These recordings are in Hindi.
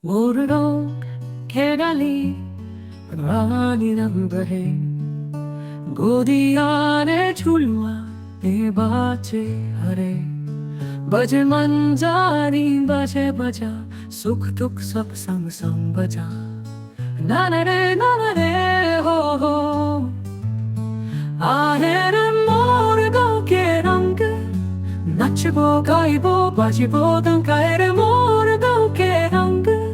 모르고 개달리 아니란 해 고디 안에 줄와 내 바지 아래 바지 만자니 바제 바자 쑥뚝 섭상상 바자 나나래 호호 아내를 모르고 개랑그 나치고 가이보 바지보던 가해를 모르고 개랑그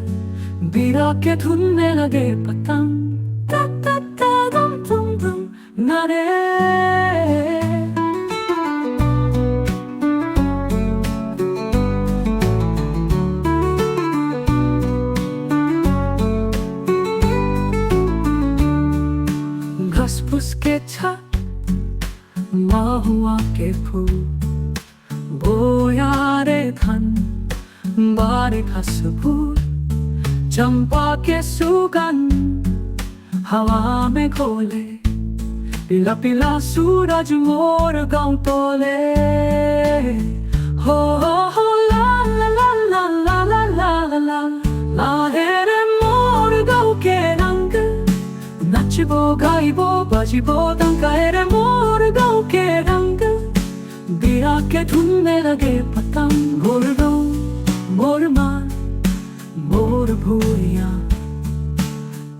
비렇게 둔내나게 바탕 따따따담tumtum 나래 가스부스케 차 마후와 깨푸 보야레 간 바레 가스부 चंपा के सुगंध हवा में घोले पीला पीला सूरज मोर गाँव तोले हो ला ला ला ला ला ला ला ला ला रे मोर गाँव के रंग नचबो गाइबो बजबो दंगाए रे मोर गाँव के रंग बिरा के धुनने लगे पतंग मोर गाँव मोर मान मोर भूरिया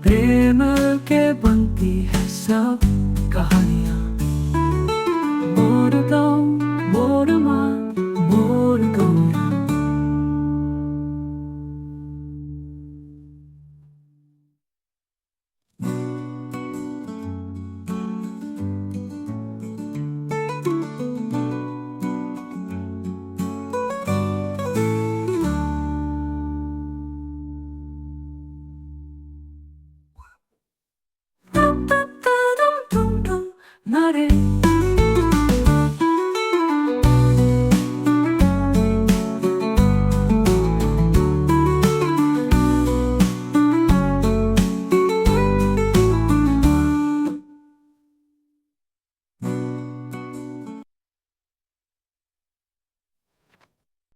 प्रेम के बनती है सब कहानियाँ मोर गाँव मोर माँ मोर गौया 나래